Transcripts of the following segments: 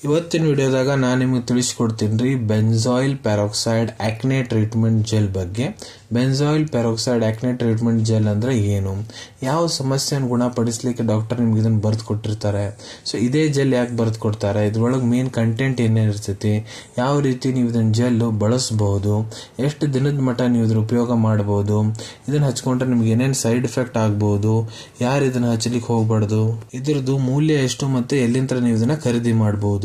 ಇವತ್ತಿನ ವಿಡಿಯೋದಾಗ ನಾನು ನಿಮಗೆ ತಿಳಿಸಿಕೊಡ್ತೀನಿ ರೀ ಬೆಂಜಾಯಿಲ್ ಪೆರಾಕ್ಸೈಡ್ ಆಕ್ನೆ ಟ್ರೀಟ್ಮೆಂಟ್ ಜೆಲ್ ಬಗ್ಗೆ. ಬೆಂಜಾಯಿಲ್ ಪೆರಾಕ್ಸೈಡ್ ಆಕ್ನೆ ಟ್ರೀಟ್ಮೆಂಟ್ ಜೆಲ್ ಅಂದ್ರೆ ಏನು, ಯಾವ ಸಮಸ್ಯೆಯನ್ನು ಗುಣಪಡಿಸಲಿಕ್ಕೆ ಡಾಕ್ಟರ್ ನಿಮ್ಗೆ ಇದನ್ನು ಬರೆದು ಕೊಟ್ಟಿರ್ತಾರೆ. ಸೊ ಇದೇ ಜೆಲ್ ಯಾಕೆ ಬರೆದು ಕೊಡ್ತಾರೆ, ಇದ್ರೊಳಗೆ ಮೇನ್ ಕಂಟೆಂಟ್ ಏನೇನಿರ್ತೈತಿ, ಯಾವ ರೀತಿ ನೀವು ಇದನ್ನ ಜೆಲ್ ಬಳಸಬಹುದು, ಎಷ್ಟು ದಿನದ ಮಟ್ಟ ನೀವು ಇದ್ರ ಉಪಯೋಗ ಮಾಡಬಹುದು, ಇದನ್ನ ಹಚ್ಕೊಂಡ್ರೆ ನಿಮ್ಗೆ ಏನೇನು ಸೈಡ್ ಎಫೆಕ್ಟ್ ಆಗಬಹುದು, ಯಾರು ಇದನ್ನ ಹಚ್ಚಲಿಕ್ಕೆ ಹೋಗಬಾರ್ದು, ಇದ್ರದ್ದು ಮೂಲ್ಯ ಎಷ್ಟು ಮತ್ತೆ ಎಲ್ಲಿಂದ ನೀವು ಇದನ್ನ ಖರೀದಿ ಮಾಡಬಹುದು,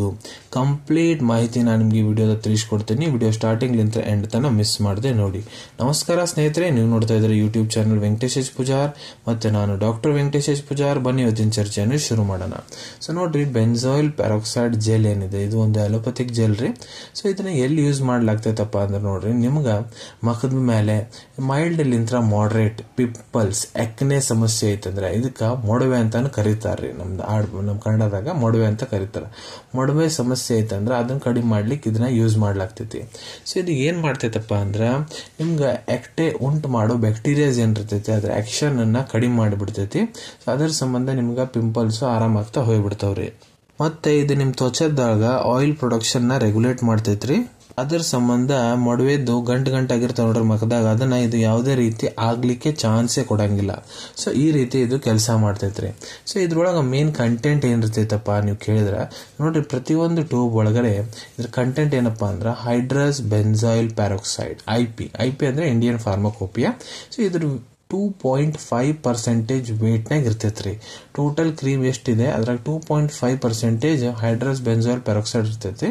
ಕಂಪ್ಲೀಟ್ ಮಾಹಿತಿ ನಾನು ನಿಮಗೆ ವಿಡಿಯೋದ ತಿಳಿಸ್ಕೊಡ್ತೀನಿ. ವಿಡಿಯೋ ಸ್ಟಾರ್ಟಿಂಗ್ ಲಿಂದ ಎಂಡ್ ತನ ಮಿಸ್ ಮಾಡದೆ ನೋಡಿ. ನಮಸ್ಕಾರ ಸ್ನೇಹಿತರೆ, ನೀವು ನೋಡ್ತಾ ಇದ್ರೆ YouTube channel Venkatesh H Poojar, ಮತ್ತೆ ನಾನು ಡಾಕ್ಟರ್ ವೆಂಕಟೇಶ್ ಎಚ್ ಪೂಜಾರ್. ಬನ್ನಿ ಇವತ್ತಿನ ಚರ್ಚೆಯನ್ನು ಶುರು ಮಾಡೋಣ. ಸೊ ನೋಡ್ರಿ, ಬೆಂಜಾಯಿಲ್ ಪೆರಾಕ್ಸೈಡ್ ಜೆಲ್ ಏನಿದೆ ಇದು ಒಂದು ಅಲೋಪತಿಕ್ ಜೆಲ್ ರೀ. ಸೊ ಇದನ್ನ ಎಲ್ಲಿ ಯೂಸ್ ಮಾಡ್ಲಾಗ್ತೈತಪ್ಪ ಅಂದ್ರೆ ನೋಡ್ರಿ, ನಿಮ್ಗೆ ಮುಖದ ಮೇಲೆ ಮೈಲ್ಡ್ ಲಿಂತ್ರ ಮಾಡರೇಟ್ ಪಿಂಪಲ್ಸ್ ಆಕ್ನೆ ಸಮಸ್ಯೆ ಐತಂದ್ರೆ ಇದಕ್ಕೆ ಮೊಡವೆ ಅಂತಾನು ಕರೀತಾರ್ರಿ. ನಮ್ಮ ಕನ್ನಡದಾಗ ಮೊಡವೆ ಅಂತ ಕರೀತಾರ. ಮೊಡವೆ ಸಮಸ್ಯೆ ಐತಂದ್ರೆ ಅದನ್ನ ಕಡಿಮೆ ಮಾಡ್ಲಿಕ್ಕೆ ಇದನ್ನ ಯೂಸ್ ಮಾಡ್ಲಾಗ್ತೈತಿ. ಸೊ ಇದು ಏನ್ ಮಾಡ್ತೈತಪ್ಪ ಅಂದ್ರ ನಿಮ್ಗೆ ಆಕ್ಟೆ ಉಂಟು ಮಾಡೋ ಬ್ಯಾಕ್ಟೀರಿಯಾಸ್ ಏನಿರ್ತೈತಿ ಅದ್ರ ಆಕ್ಷನ್ ಅನ್ನ ಕಡಿಮೆ ಮಾಡಿಬಿಡ್ತೈತಿ. ಸೊ ಅದರ ಸಂಬಂಧ ನಿಮ್ಗೆ ಪಿಂಪಲ್ಸ್ ಆರಾಮಾಗ್ತಾ ಹೋಗ್ಬಿಡ್ತಾವ್ರಿ. ಮತ್ತೆ ಇದು ನಿಮ್ ತ್ವಚದಾಗ ಆಯಿಲ್ ಪ್ರೊಡಕ್ಷನ್ ನ ರೆಗ್ಯುಲೇಟ್ ಮಾಡ್ತೈತ್ರಿ. ಅದರ ಸಂಬಂಧ ಮೊಡವೆದ್ದು ಗಂಟಾಗಿರ್ತಾವ ನೋಡ್ರಿ ಮುಖದಾಗ, ಅದನ್ನ ಇದು ಯಾವುದೇ ರೀತಿ ಆಗ್ಲಿಕ್ಕೆ ಚಾನ್ಸೇ ಕೊಡಂಗಿಲ್ಲ. ಸೊ ಈ ರೀತಿ ಇದು ಕೆಲಸ ಮಾಡ್ತೈತ್ರಿ. ಸೊ ಇದ್ರೊಳಗ ಮೇನ್ ಕಂಟೆಂಟ್ ಏನಿರ್ತೈತಪ್ಪ ನೀವು ಕೇಳಿದ್ರ ನೋಡ್ರಿ, ಪ್ರತಿಯೊಂದು ಟ್ಯೂಬ್ ಒಳಗಡೆ ಇದ್ರ ಕಂಟೆಂಟ್ ಏನಪ್ಪಾ ಅಂದ್ರ ಹೈಡ್ರಸ್ ಬೆಂಜಾಯಿಲ್ ಪೆರಾಕ್ಸೈಡ್ ಐಪಿ ಅಂದ್ರೆ ಇಂಡಿಯನ್ ಫಾರ್ಮಕೋಪಿಯಾ. ಸೊ ಇದ್ರ 2.5% ವೇಟ್ ನಾಗ ಇರ್ತೈತ್ರಿ. ಟೋಟಲ್ ಕ್ರೀಮ್ ಎಷ್ಟಿದೆ ಅದ್ರಾಗ 2.5% ಹೈಡ್ರಸ್ ಬೆಂಜಾಯಿಲ್ ಪೆರಾಕ್ಸೈಡ್ ಇರ್ತೈತಿ.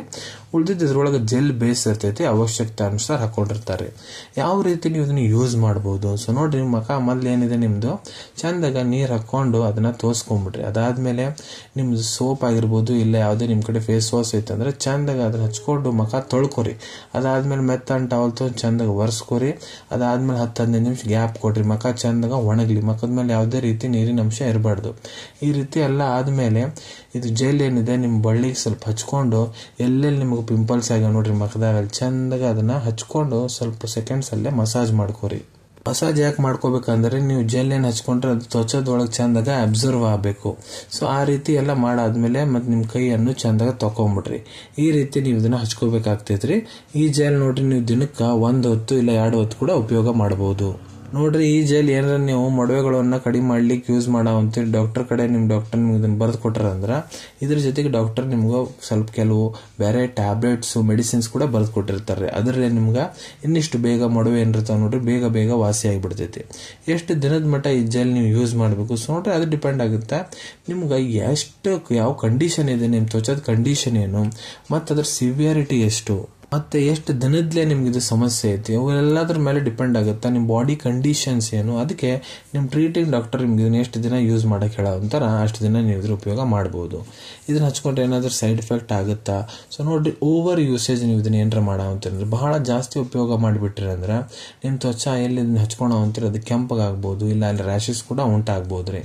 ಉಳಿದಿದ್ದು ಇದ್ರೊಳಗೆ ಜೆಲ್ ಬೇಸ್ ಇರ್ತೈತಿ, ಅವಶ್ಯಕತೆ ಅನುಸಾರ ಹಾಕೊಂಡಿರ್ತಾರೆ. ಯಾವ ರೀತಿ ನೀವು ಇದನ್ನ ಯೂಸ್ ಮಾಡಬಹುದು. ಸೊ ನೋಡ್ರಿ, ಮುಖ ಮೊದ್ಲು ಏನಿದೆ ನಿಮ್ದು ಚಂದಾಗ ನೀರ್ ಹಾಕೊಂಡು ಅದನ್ನ ತೋರ್ಸ್ಕೊಂಡ್ಬಿಡ್ರಿ. ಅದಾದ್ಮೇಲೆ ನಿಮ್ದು ಸೋಪ್ ಆಗಿರ್ಬೋದು, ಇಲ್ಲ ಯಾವ್ದೇ ನಿಮ್ ಕಡೆ ಫೇಸ್ ವಾಶ್ ಐತಂದ್ರೆ ಚಂದಾಗ ಅದನ್ನ ಹಚ್ಕೊಂಡು ಮುಖ ತೊಳ್ಕೊರಿ. ಅದಾದ್ಮೇಲೆ ಮೆತ್ತನ್ ಟವಲ್ ತಗೊಂಡು ಚಂದಾಗ ಒರೆಸ್ಕೊರಿ. ಅದಾದ್ಮೇಲೆ 10-15 ನಿಮಿಷ ಗ್ಯಾಪ್ ಕೊಡ್ರಿ. ಮುಖ ಚಂದಾಗ ಒಣಗ್ಲಿ, ಮುಖದ ಮೇಲೆ ಯಾವುದೇ ರೀತಿ ನೀರಿನ ಅಂಶ ಇರಬಾರ್ದು. ಈ ರೀತಿ ಎಲ್ಲ ಆದ್ಮೇಲೆ ಇದು ಜೆಲ್ ಏನಿದೆ ನಿಮ್ ಬಳ್ಳಿಗೆ ಸ್ವಲ್ಪ ಹಚ್ಕೊಂಡು ಎಲ್ಲೆಲ್ಲಿ ನಿಮ್ಗೆ ಪಿಂಪಲ್ಸ್ ಆಗ್ಯಾವ ನೋಡ್ರಿ ಮುಖದಾಗ ಅಲ್ಲಿ ಚಂದಾಗ ಅದನ್ನ ಹಚ್ಕೊಂಡು ಸ್ವಲ್ಪ ಸೆಕೆಂಡ್ಸ್ ಅಲ್ಲೇ ಮಸಾಜ್ ಮಾಡ್ಕೋರಿ. ಮಸಾಜ್ ಯಾಕೆ ಮಾಡ್ಕೋಬೇಕಂದ್ರೆ ನೀವು ಜೆಲ್ ಏನ್ ಹಚ್ಕೊಂಡ್ರೆ ಅದು ತ್ವಚದೊಳಗೆ ಚಂದಾಗ ಅಬ್ಸರ್ವ್ ಆಗಬೇಕು. ಸೊ ಆ ರೀತಿ ಎಲ್ಲ ಮಾಡಾದ್ಮೇಲೆ ಮತ್ತೆ ನಿಮ್ ಕೈಯನ್ನು ಚಂದಾಗ ತಕೊಂಡ್ಬಿಡ್ರಿ. ಈ ರೀತಿ ನೀವು ಇದನ್ನ ಹಚ್ಕೋಬೇಕಾಗ್ತೈತ್ರಿ. ಈ ಜೆಲ್ ನೋಡ್ರಿ, ನೀವು ದಿನಕ್ಕ 1 ಹೊತ್ತು ಇಲ್ಲ 2 ಹೊತ್ತು ಕೂಡ ಉಪಯೋಗ ಮಾಡಬಹುದು. ನೋಡ್ರಿ, ಈ ಜೆಲ್ ಏನಾರ ನೀವು ಮೊಡವೆಗಳನ್ನ ಕಡಿಮೆ ಮಾಡ್ಲಿಕ್ಕೆ ಯೂಸ್ ಮಾಡಾವಂತೀರಿ, ಡಾಕ್ಟರ್ ಕಡೆ ನಿಮ್ ಡಾಕ್ಟರ್ ನಿಮ್ಗೆ ಇದನ್ನ ಬರೆದು ಕೊಟ್ಟಾರಂದ್ರ ಇದ್ರ ಜೊತೆಗೆ ಡಾಕ್ಟರ್ ನಿಮ್ಗೆ ಸ್ವಲ್ಪ ಕೆಲವು ಬೇರೆ ಟ್ಯಾಬ್ಲೆಟ್ಸ್ ಮೆಡಿಸಿನ್ಸ್ ಕೂಡ ಬರೆದು ಕೊಟ್ಟಿರ್ತಾರೆ. ಅದರಲ್ಲಿ ನಿಮ್ಗೆ ಇನ್ನಿಷ್ಟು ಬೇಗ ಮೊಡವೆ ಏನಿರ್ತಾವ ನೋಡ್ರಿ ಬೇಗ ವಾಸಿ ಆಗಿಬಿಡ್ತೈತಿ. ಎಷ್ಟು ದಿನದ ಮಟ್ಟ ಈ ಜೆಲ್ ನೀವು ಯೂಸ್ ಮಾಡಬೇಕು. ಸೊ ನೋಡ್ರಿ, ಅದು ಡಿಪೆಂಡ್ ಆಗುತ್ತೆ ನಿಮ್ಗೆ ಎಷ್ಟು ಯಾವ ಕಂಡೀಷನ್ ಇದೆ, ನಿಮ್ ತ್ವಚದ ಕಂಡೀಷನ್ ಏನು, ಮತ್ತೆ ಅದ್ರ ಸಿವಿಯಾರಿಟಿ ಎಷ್ಟು, ಮತ್ತೆ ಎಷ್ಟು ದಿನದ್ಲೇ ನಿಮ್ಗೆ ಇದು ಸಮಸ್ಯೆ ಐತಿ, ಅವೆಲ್ಲದ್ರ ಮೇಲೆ ಡಿಪೆಂಡ್ ಆಗುತ್ತೆ. ನಿಮ್ ಬಾಡಿ ಕಂಡೀಷನ್ಸ್ ಏನು, ಅದಕ್ಕೆ ನಿಮ್ ಟ್ರೀಟಿಂಗ್ ಡಾಕ್ಟರ್ ನಿಮ್ಗೆ ಇದನ್ನ ಎಷ್ಟು ದಿನ ಯೂಸ್ ಮಾಡಕ್ ಹೇಳಂತಾರ ಅಷ್ಟು ದಿನ ನೀವು ಇದ್ರ ಉಪಯೋಗ ಮಾಡಬಹುದು. ಇದನ್ನ ಹಚ್ಕೊಂಡ್ರೆ ಏನಾದ್ರೂ ಸೈಡ್ ಎಫೆಕ್ಟ್ ಆಗುತ್ತಾ. ಸೊ ನೋಡ್ರಿ, ಓವರ್ ಯೂಸೇಜ್ ನೀವು ಇದನ್ನ ಏನಾರ ಮಾಡಂತೀರ, ಬಹಳ ಜಾಸ್ತಿ ಉಪಯೋಗ ಮಾಡಿಬಿಟ್ರಿ ಅಂದ್ರೆ ನಿಮ್ ತ್ವಚ ಎಲ್ಲಿ ಇದನ್ನ ಹಚ್ಕೊಂಡಂತೀರ ಅದು ಕೆಂಪಗಾಗ್ಬಹುದು, ಇಲ್ಲ ಅಲ್ಲಿ ರ್ಯಾಶಸ್ ಕೂಡ ಉಂಟಾಗಬಹುದ್ರಿ.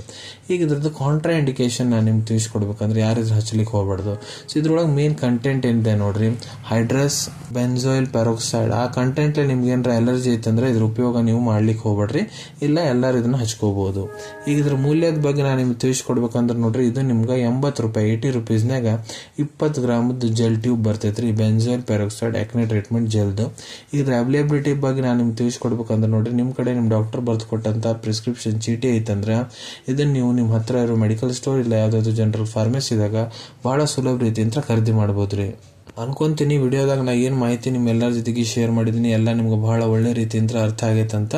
ಈಗ ಇದ್ರದ್ದು ಕಾಂಟ್ರಾ ಇಂಡಿಕೇಶನ್ ನಾನು ನಿಮ್ಗೆ ತಿಳಿಸ್ಕೊಡ್ಬೇಕಂದ್ರೆ ಯಾರಿದ್ರ ಹಚ್ಚಲಿಕ್ಕೆ ಹೋಗ್ಬಾರ್ದು. ಸೊ ಇದ್ರೊಳಗೆ ಮೇನ್ ಕಂಟೆಂಟ್ ಏನಿದೆ ನೋಡ್ರಿ, ಹೈಡ್ರಸ್ ಬೆಂಜಾಯಿಲ್ ಪೆರಾಕ್ಸೈಡ್. ಆ ಕಂಟೆಂಟ್ ನಿಮ್ಗೆ ಏನಾರ ಅಲರ್ಜಿ ಐತಂದ್ರೆ ಇದ್ರ ಉಪಯೋಗ ನೀವು ಮಾಡ್ಲಿಕ್ಕೆ ಹೋಗ್ಬೇಡ್ರಿ, ಇಲ್ಲ ಎಲ್ಲರೂ ಇದನ್ನ ಹಚ್ಕೋಬಹುದು. ಈಗ ಇದ್ರ ಮೂಲ್ಯದ ಬಗ್ಗೆ ನಾನು ನಿಮ್ಗೆ ತಿಳಿಸ್ಕೊಡ್ಬೇಕಂದ್ರೆ ನೋಡ್ರಿ, ಇದು ನಿಮ್ಗೆ 80 ರೂಪಾಯಿ 80 ರೂಪೀಸ್ನಾಗ 20 ಗ್ರಾಮದ ಜೆಲ್ ಟ್ಯೂಬ್ ಬರ್ತೈತ್ರಿ, ಬೆಂಜಾಯಿಲ್ ಪೆರಾಕ್ಸೈಡ್ ಆಕ್ನೆ ಟ್ರೀಟ್ಮೆಂಟ್ ಜೆಲ್ದು. ಇದ್ರ ಅವೈಲೇಬಿಲಿಟಿ ಬಗ್ಗೆ ನಾನು ನಿಮ್ಗೆ ತಿಳಿಸ್ಕೊಡ್ಬೇಕಂದ್ರೆ ನೋಡ್ರಿ, ನಿಮ್ ಕಡೆ ನಿಮ್ ಡಾಕ್ಟರ್ ಬರೆದು ಕೊಟ್ಟಂತ ಪ್ರಿಸ್ಕ್ರಿಪ್ಷನ್ ಚೀಟಿ ಐತಂದ್ರೆ ಇದನ್ನ ನೀವು ನಿಮ್ ಹತ್ರ ಇರೋ ಮೆಡಿಕಲ್ ಸ್ಟೋರ್ ಇಲ್ಲ ಯಾವ್ದಾದ್ರು ಜನರಲ್ ಫಾರ್ಮಸಿದಾಗ ಬಹಳ ಸುಲಭ ರೀತಿಯಿಂದ ಖರೀದಿ ಮಾಡಬಹುದ್ರಿ. ಅನ್ಕೊಂತೀನಿ ವಿಡಿಯೋದಾಗ ನಾ ಏನ್ ಮಾಹಿತಿ ನಿಮ್ಮೆಲ್ಲರ ಜೊತೆಗೆ ಶೇರ್ ಮಾಡಿದೀನಿ ಎಲ್ಲ ನಿಮ್ಗೆ ಬಹಳ ಒಳ್ಳೆ ರೀತಿಯಿಂದ ಅರ್ಥ ಆಗೈತಂತ.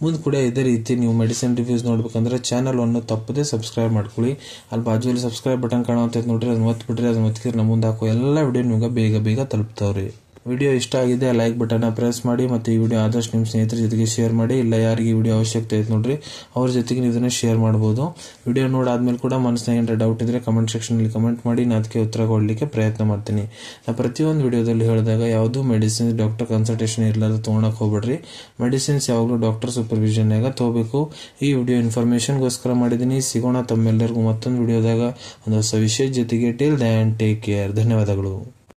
ಮುಂದೆ ಕೂಡ ಇದೇ ರೀತಿ ನೀವು ಮೆಡಿಸಿನ್ ರಿವ್ಯೂಸ್ ನೋಡ್ಬೇಕಂದ್ರೆ ಚಾನಲ್ ಅನ್ನು ತಪ್ಪದೆ ಸಬ್ಸ್ಕ್ರೈಬ್ ಮಾಡ್ಕೊಳ್ಳಿ. ಅಲ್ಲಿ ಬಾಜುಲಿ ಸಬ್ಸ್ಕ್ರೈಬ್ ಬಟನ್ ಕಾಣುವಂತ ನೋಡ್ರಿ, ಅದನ್ನ ಒತ್ಬಿಟ್ರಿ, ಅದನ್ನ ಒತ್ತಿದ್ರೆ ನಮ್ಮ ಮುಂದೆ ಹಾಕೋ ಎಲ್ಲ ವಿಡಿಯೋ ನಿಮ್ಗೆ ಬೇಗ ತಲುಪ್ತಾವ್ರಿ. ವಿಡಿಯೋ ಇಷ್ಟ ಆಗಿದೆ ಲೈಕ್ ಬಟನ್ ಪ್ರೆಸ್ ಮಾಡಿ, ಮತ್ತೆ ಈ ವಿಡಿಯೋ ಆದಷ್ಟು ನಿಮ್ಮ ಸ್ನೇಹಿತರ ಜೊತೆಗೆ ಶೇರ್ ಮಾಡಿ. ಇಲ್ಲ ಯಾರಿಗೆ ಈ ವಿಡಿಯೋ ಅವಶ್ಯಕತೆ ಐತೆ ನೋಡ್ರಿ ಅವ್ರ ಜೊತೆಗೆ ನೀವು ಇದನ್ನ ಶೇರ್ ಮಾಡಬಹುದು. ವಿಡಿಯೋ ನೋಡಾದ್ಮೇಲೆ ಕೂಡ ಮನಸ್ಸಿನಾಗ ಏನಾರ ಡೌಟ್ ಇದ್ರೆ ಕಮೆಂಟ್ ಸೆಕ್ಷನ್ ಅಲ್ಲಿ ಕಮೆಂಟ್ ಮಾಡಿ, ನಾನು ಅದಕ್ಕೆ ಉತ್ತರ ಕೊಡ್ಲಿಕ್ಕೆ ಪ್ರಯತ್ನ ಮಾಡ್ತೀನಿ. ನಾ ಪ್ರತಿಯೊಂದು ವಿಡಿಯೋದಲ್ಲಿ ಹೇಳಿದಾಗ ಯಾವುದು ಮೆಡಿಸಿನ್ ಡಾಕ್ಟರ್ ಕನ್ಸಲ್ಟೇಷನ್ ಇರ್ಲಾರ್ದು ತಗೊಳಕ್ ಹೋಗ್ಬೇಡ್ರಿ. ಮೆಡಿಸಿನ್ಸ್ ಯಾವಾಗಲೂ ಡಾಕ್ಟರ್ ಸೂಪರ್ವಿಷನ್ ನಾಗ ತಗೋಬೇಕು. ಈ ವಿಡಿಯೋ ಇನ್ಫಾರ್ಮೇಶನ್ಗೋಸ್ಕರ ಮಾಡಿದೀನಿ. ಸಿಗೋಣ ತಮ್ಮೆಲ್ಲರಿಗೂ ಮತ್ತೊಂದು ವಿಡಿಯೋದಾಗ ಒಂದು ಹೊಸ ವಿಷಯ ಜೊತೆಗೆ. Till then take care. ಧನ್ಯವಾದಗಳು.